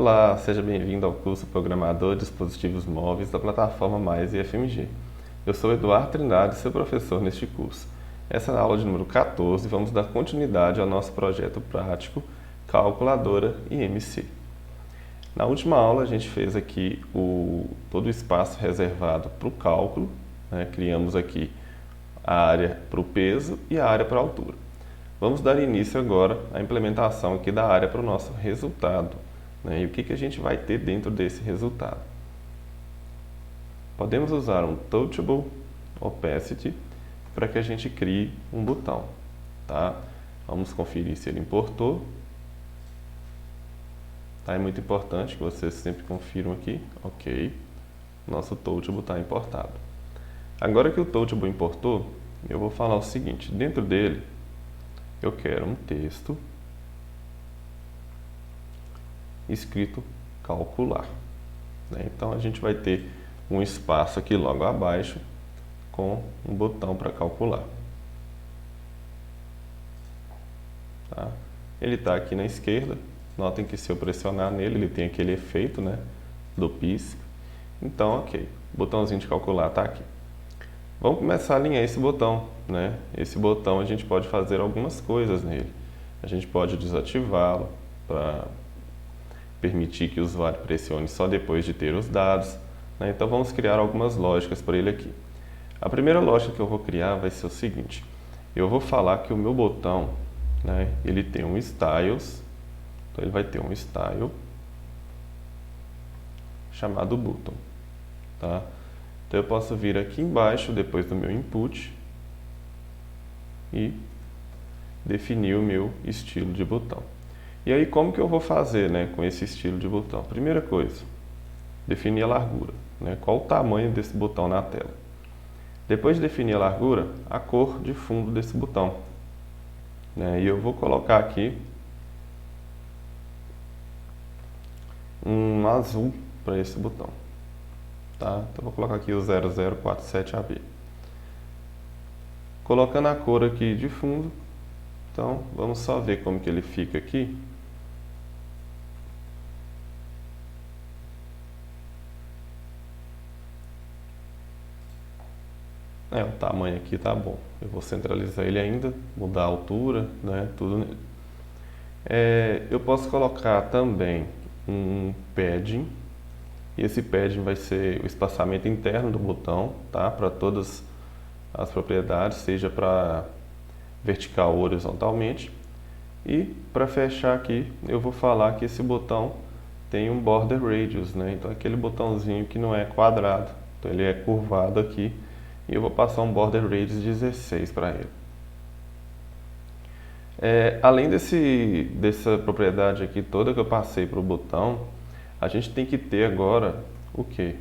Olá, seja bem-vindo ao curso Programador de Dispositivos Móveis da plataforma Mais IFMG. Eu sou Eduardo Trindade, seu professor neste curso. Essa é a aula de número 14 e vamos dar continuidade ao nosso projeto prático Calculadora IMC. Na última aula a gente fez aqui todo o espaço reservado para o cálculo, né? Criamos aqui a área para o peso e a área para a altura. Vamos dar início agora à implementação aqui da área para o nosso resultado. E o que a gente vai ter dentro desse resultado? Podemos usar um Touchable Opacity para que a gente crie um botão. Tá? Vamos conferir se ele importou. Tá? É muito importante que vocês sempre confiram aqui. Ok. Nosso Touchable está importado. Agora que o Touchable importou, eu vou falar o seguinte. Dentro dele, eu quero um texto escrito calcular. Então a gente vai ter um espaço aqui logo abaixo com um botão para calcular. Tá? Ele está aqui na esquerda. Notem que se eu pressionar nele, ele tem aquele efeito, né, do pisca. Então, ok. O botãozinho de calcular está aqui. Vamos começar a alinhar esse botão. Né? Esse botão a gente pode fazer algumas coisas nele. A gente pode desativá-lo para permitir que o usuário pressione só depois de ter os dados. Né? Então vamos criar algumas lógicas para ele aqui. A primeira lógica que eu vou criar vai ser o seguinte. Eu vou falar que o meu botão, né, ele tem um styles. Então ele vai ter um style chamado button. Tá? Então eu posso vir aqui embaixo, depois do meu input, e definir o meu estilo de botão. E aí como que eu vou fazer, né, com esse estilo de botão? Primeira coisa, definir a largura, né, qual o tamanho desse botão na tela. Depois de definir a largura, a cor de fundo desse botão. Né, e eu vou colocar aqui um azul para esse botão. Tá? Então vou colocar aqui o 0047AB. Colocando a cor aqui de fundo, então vamos só ver como que ele fica aqui. O tamanho aqui tá bom. Eu vou centralizar ele ainda, mudar a altura, né, tudo nele. Eu posso colocar também um padding. E esse padding vai ser o espaçamento interno do botão, tá? Para todas as propriedades, seja para vertical ou horizontalmente. E para fechar aqui, eu vou falar que esse botão tem um border radius, né? Então aquele botãozinho que não é quadrado, então ele é curvado aqui. E eu vou passar um border radius 16 para ele. Além dessa propriedade aqui toda que eu passei para o botão, a gente tem que ter agora o quê?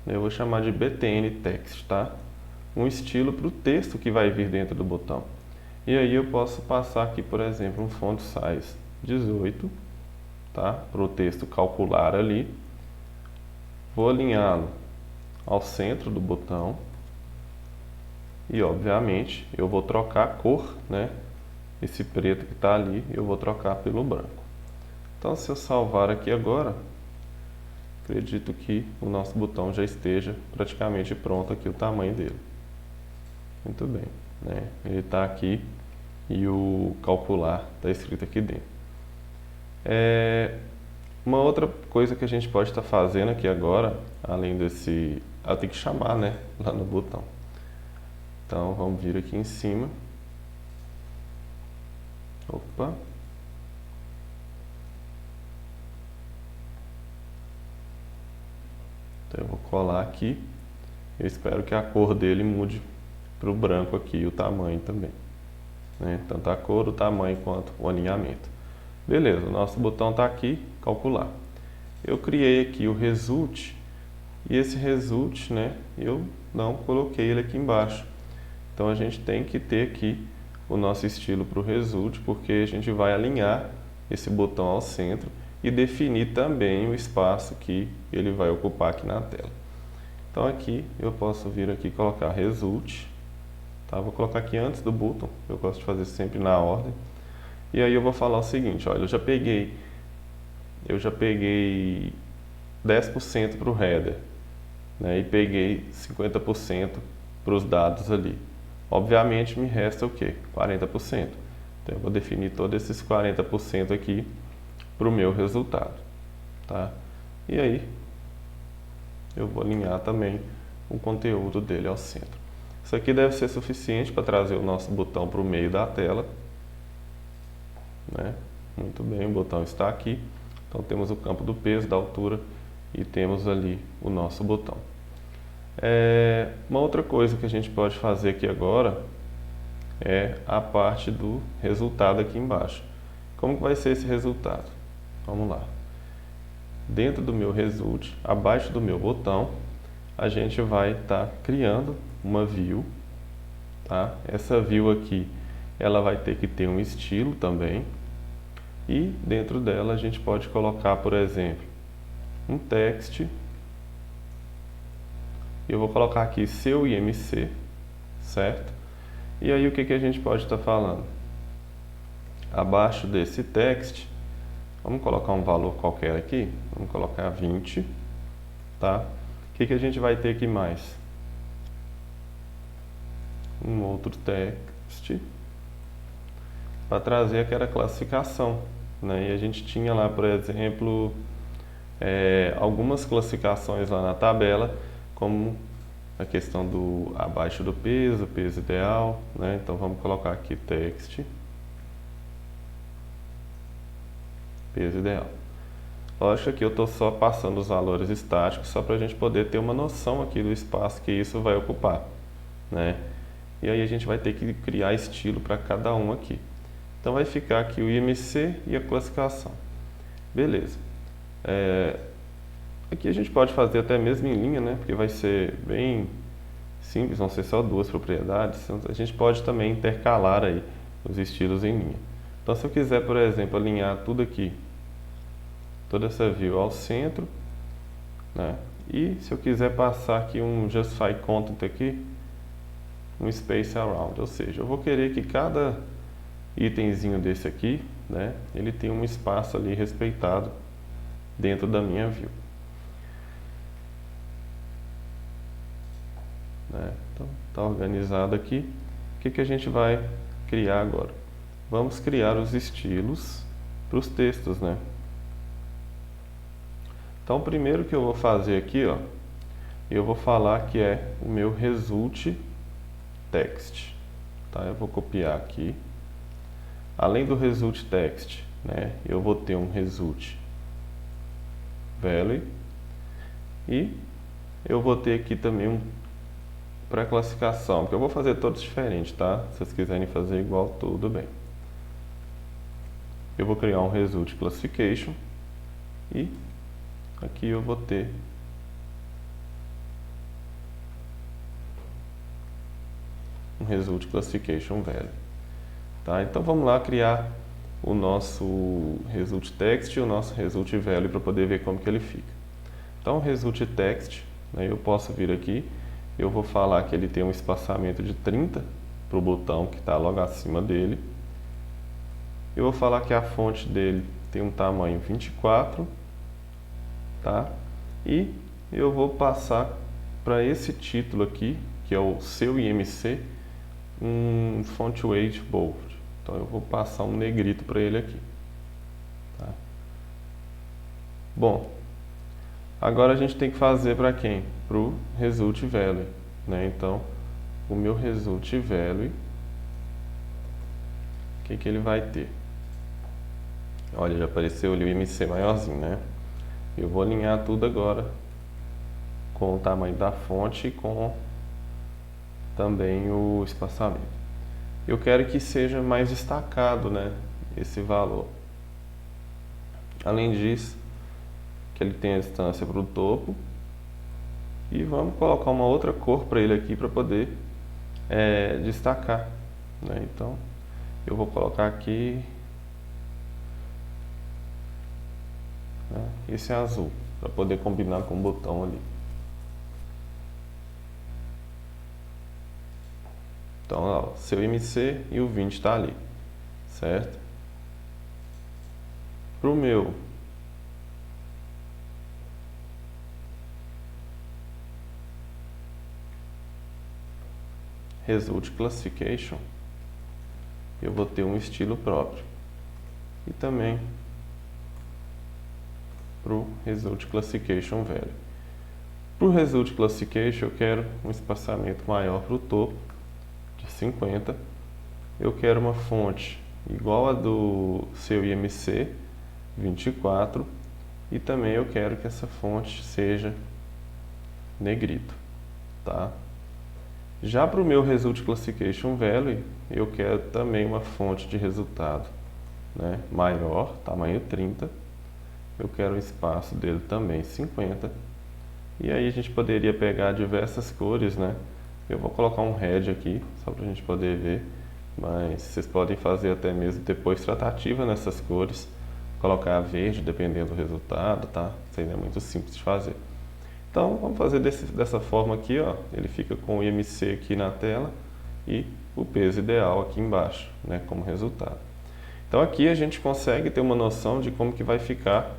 Eu vou chamar de btn text, tá? Um estilo para o texto que vai vir dentro do botão. E aí eu posso passar aqui, por exemplo, um font size 18, tá? Para o texto calcular ali. Vou alinhá-lo ao centro do botão. E, obviamente, eu vou trocar a cor, né? Esse preto que está ali, eu vou trocar pelo branco. Então, se eu salvar aqui agora, acredito que o nosso botão já esteja praticamente pronto aqui, o tamanho dele. Muito bem, né? Ele está aqui e o calcular está escrito aqui dentro. Uma outra coisa que a gente pode estar fazendo aqui agora, além desse... Eu tenho que chamar, né? Lá no botão. Então, vamos vir aqui em cima. Opa! Então, eu vou colar aqui. Eu espero que a cor dele mude para o branco aqui e o tamanho também. Né? Tanto a cor, o tamanho quanto o alinhamento. Beleza, o nosso botão está aqui, calcular. Eu criei aqui o result. E esse result, né, eu não coloquei ele aqui embaixo. Então a gente tem que ter aqui o nosso estilo para o result, porque a gente vai alinhar esse botão ao centro e definir também o espaço que ele vai ocupar aqui na tela. Então aqui eu posso vir aqui e colocar result, tá? Vou colocar aqui antes do button, eu gosto de fazer sempre na ordem. E aí eu vou falar o seguinte, olha, eu já peguei eu já peguei 10% para o header, né, e peguei 50% para os dados ali. Obviamente me resta o quê? 40%. Então eu vou definir todos esses 40% aqui para o meu resultado, tá? E aí eu vou alinhar também o conteúdo dele ao centro. Isso aqui deve ser suficiente para trazer o nosso botão para o meio da tela, né? Muito bem, o botão está aqui. Então temos o campo do peso, da altura e temos ali o nosso botão. Uma outra coisa que a gente pode fazer aqui agora é a parte do resultado aqui embaixo. Como que vai ser esse resultado? Vamos lá. Dentro do meu result, abaixo do meu botão, a gente vai estar criando uma view, tá? Essa view aqui, ela vai ter que ter um estilo também. E dentro dela a gente pode colocar, por exemplo, um text. Eu vou colocar aqui seu IMC, certo? E aí o que a gente pode estar falando? Abaixo desse text, vamos colocar um valor qualquer aqui, vamos colocar 20, tá? O que a gente vai ter aqui mais? Um outro text para trazer aquela classificação, né? E a gente tinha lá, por exemplo, algumas classificações lá na tabela, como a questão do abaixo do peso, peso ideal, né? Então vamos colocar aqui text, peso ideal. Lógico que eu estou só passando os valores estáticos, só para a gente poder ter uma noção aqui do espaço que isso vai ocupar, né? E aí a gente vai ter que criar estilo para cada um aqui. Então vai ficar aqui o IMC e a classificação. Beleza. Aqui a gente pode fazer até mesmo em linha, né? Porque vai ser bem simples, vão ser só duas propriedades. A gente pode também intercalar aí os estilos em linha. Então se eu quiser, por exemplo, alinhar tudo aqui, toda essa view ao centro, né? E se eu quiser passar aqui um justify content aqui, um space around, ou seja, eu vou querer que cada itemzinho desse aqui, né, ele tenha um espaço ali respeitado dentro da minha view. Né? Então, está organizado aqui. O que a gente vai criar agora? Vamos criar os estilos para os textos, né? Então, o primeiro que eu vou fazer aqui, ó, eu vou falar que é o meu result text, tá? Eu vou copiar aqui. Além do result text, né, eu vou ter um result value e eu vou ter aqui também um pré-classificação, que eu vou fazer todos diferentes, tá? Se vocês quiserem fazer igual, tudo bem. Eu vou criar um result classification e aqui eu vou ter um result classification value, tá? Então vamos lá criar o nosso result text e o nosso result value para poder ver como que ele fica. Então o result text, né, eu posso vir aqui, eu vou falar que ele tem um espaçamento de 30 para o botão que está logo acima dele. Eu vou falar que a fonte dele tem um tamanho 24, tá? E eu vou passar para esse título aqui, que é o seu IMC, um font weight bold. Então eu vou passar um negrito para ele aqui. Tá? Bom, agora a gente tem que fazer para quem? Para o result value, né? Então o meu result value, o que ele vai ter? Olha, já apareceu ali o IMC maiorzinho, né? Eu vou alinhar tudo agora com o tamanho da fonte e com também o espaçamento. Eu quero que seja mais destacado, né, esse valor. Além disso, que ele tenha distância para o topo. E vamos colocar uma outra cor para ele aqui para poder destacar, né? Então, eu vou colocar aqui, né, esse azul, para poder combinar com o botão ali. Então, ó, seu IMC e o 20 está ali, certo? Para o meu Result Classification, eu vou ter um estilo próprio. E também para o Result Classification Value. Para o Result Classification eu quero um espaçamento maior para o topo, de 50. Eu quero uma fonte igual a do seu IMC, 24. E também eu quero que essa fonte seja negrito, tá? Já para o meu Result Classification Value, eu quero também uma fonte de resultado, né, maior, tamanho 30. Eu quero o espaço dele também 50. E aí a gente poderia pegar diversas cores, né? Eu vou colocar um red aqui, só para a gente poder ver. Mas vocês podem fazer até mesmo depois tratativa nessas cores. Colocar verde, dependendo do resultado, tá? Isso aí é muito simples de fazer. Então, vamos fazer dessa forma aqui, ó. Ele fica com o IMC aqui na tela e o peso ideal aqui embaixo, né? Como resultado. Então, aqui a gente consegue ter uma noção de como que vai ficar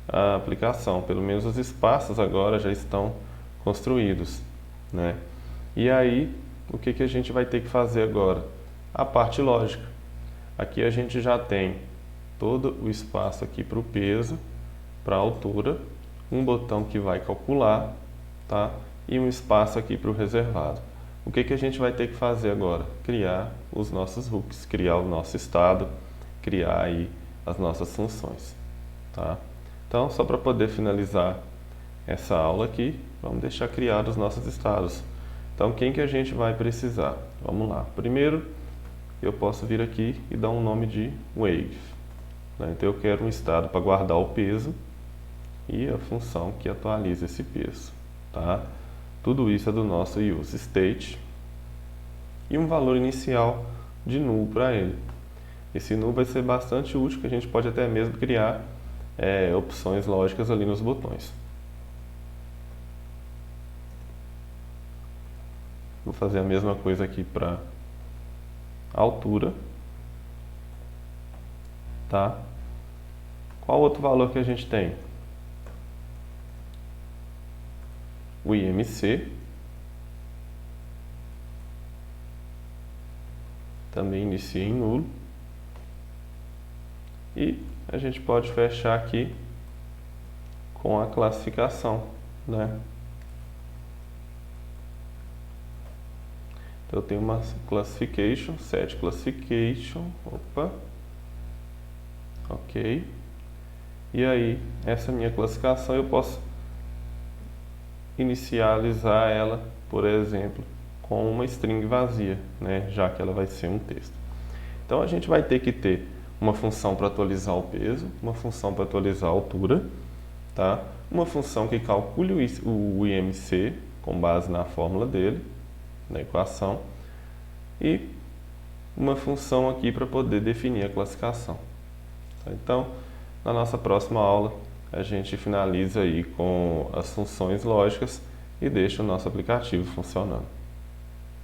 a aplicação. Pelo menos os espaços agora já estão construídos, né? E aí, o que que a gente vai ter que fazer agora? A parte lógica. Aqui a gente já tem todo o espaço aqui para o peso, para a altura, um botão que vai calcular, tá? E um espaço aqui para o reservado. O que que a gente vai ter que fazer agora? Criar os nossos hooks, criar o nosso estado, criar aí as nossas funções, tá? Então, só para poder finalizar essa aula aqui, vamos deixar criados os nossos estados. Então, quem que a gente vai precisar? Vamos lá. Primeiro, eu posso vir aqui e dar um nome de wave. Então, eu quero um estado para guardar o peso e a função que atualiza esse peso, tá? Tudo isso é do nosso use state e um valor inicial de null para ele. Esse null vai ser bastante útil, que a gente pode até mesmo criar opções lógicas ali nos botões. Vou fazer a mesma coisa aqui para altura, tá? Qual outro valor que a gente tem? O IMC. Também inicia em nulo. E a gente pode fechar aqui com a classificação, né? Então eu tenho uma classification, set classification, opa, ok. E aí, essa minha classificação eu posso inicializar ela, por exemplo, com uma string vazia, né? Já que ela vai ser um texto. Então a gente vai ter que ter uma função para atualizar o peso, uma função para atualizar a altura, tá? Uma função que calcule o IMC com base na fórmula dele, na equação, e uma função aqui para poder definir a classificação. Então, na nossa próxima aula, a gente finaliza aí com as funções lógicas e deixa o nosso aplicativo funcionando.